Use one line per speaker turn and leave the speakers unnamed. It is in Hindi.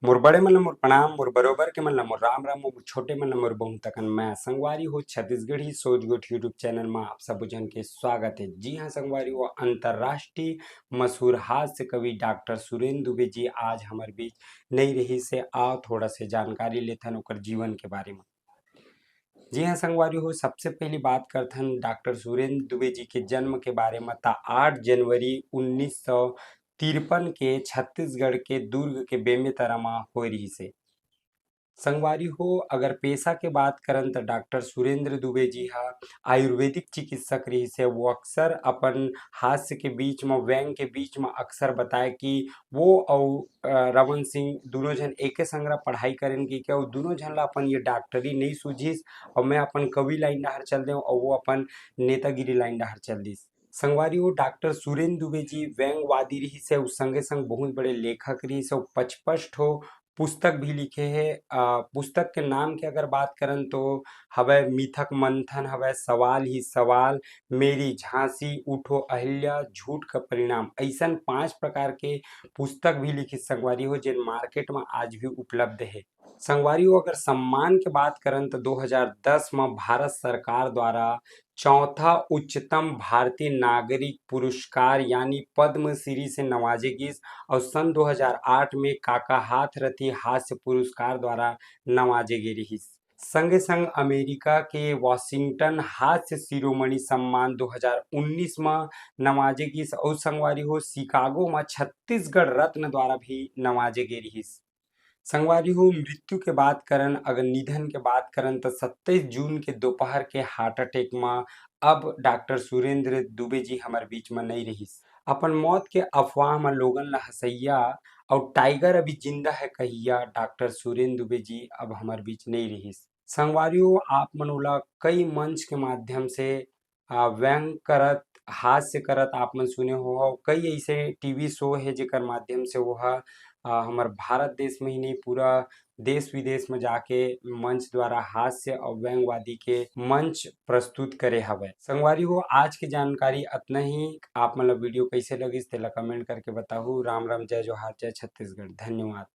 मोर बड़े मन ला मोर प्रणाम, मोर बरोबर के मन ला मोर राम राम, मोर छोटे मन ला मोर बहुत तकन मैं संगवारी हो छत्तीसगढ़ी सोच गोठ यूट्यूब चैनल में आप सब जन के स्वागत है। जी हाँ संगवारी हो, अंतरराष्ट्रीय मशहूर हास्य कवि डॉक्टर सुरेंद्र दुबे जी आज हमारे बीच नहीं रही से आओ थोड़ा से जानकारी लेथन ओकर जीवन के बारे में। जी हाँ संगवारी हो, सबसे पहली बात करथन डॉक्टर सुरेंद्र दुबे जी के जन्म के बारे में। ता 8 जनवरी 1953 के छत्तीसगढ़ के दुर्ग के बेमेतरा में होए रही से। संगवारी हो, अगर पेशा के बात करन तो डॉक्टर सुरेंद्र दुबे जी हा आयुर्वेदिक चिकित्सक रही से। वो अक्सर अपन हास्य के बीच में, व्यंग के बीच में अक्सर बताए कि वो और रमन सिंह दोनों जन एके संगरा पढ़ाई करेन की क्या, दोनों जन ला अपन ये डॉक्टरी नहीं सूझिस और मैं अपन कवि लाइन डहर चल देव और वो अपन नेतागिरी लाइन डहर चल दिस। संगवारी हो, डॉक्टर सुरेंद्र दुबे जी व्यंगवादी रही से, उस संगे संग बहुत बड़े लेखक रही से। 55 ठो पुस्तक भी लिखे हैं। पुस्तक के नाम की अगर बात करन तो हवै मिथक मंथन, हवै सवाल ही सवाल, मेरी झांसी, उठो अहिल्या, झूठ का परिणाम, ऐसन 5 प्रकार के पुस्तक भी लिखित संगवारी हो जिन मार्केट में आज भी उपलब्ध है। संगवारी हो, अगर सम्मान के बात करन तो 2010 में भारत सरकार द्वारा चौथा उच्चतम भारतीय नागरिक पुरस्कार यानी पद्मश्री से नवाजे गिस और सन 2008 में काका हाथरथी हास्य पुरस्कार द्वारा नवाजे गे रहिस। संगे संग अमेरिका के वॉशिंगटन हास्य शिरोमणि सम्मान 2019 में नवाजे गिस और संगवारी हो शिकागो में छत्तीसगढ़ रत्न द्वारा भी नवाजे गे रहिस। संगवारी हो, मृत्यु के बात करन, अगर निधन के बात करन तो 27 जून के दोपहर के हार्ट अटैक में अब डॉक्टर सुरेंद्र दुबे जी हमारे बीच में नहीं रहिस। अपन मौत के अफवाह में लोगन ला हसैया और टाइगर अभी जिंदा है कहिया, डॉक्टर सुरेंद्र दुबे जी अब हमारे बीच नहीं रहिस। संगवारी हो, आप मन ओला कई मंच के माध्यम से व्यंग करत, हास्य करत आप मन सुने हो। कई ऐसे टीवी शो है जेकर माध्यम से वो हमार भारत देश में ही नहीं, पूरा देश विदेश में जाके मंच द्वारा हास्य और व्यंगवादी के मंच प्रस्तुत करे हवे। संगवारी हो, आज की जानकारी अतना ही। आप मतलब वीडियो कैसे लगिस तेला कमेंट करके बताहू। राम राम, जय जोहार, जय छत्तीसगढ़, धन्यवाद।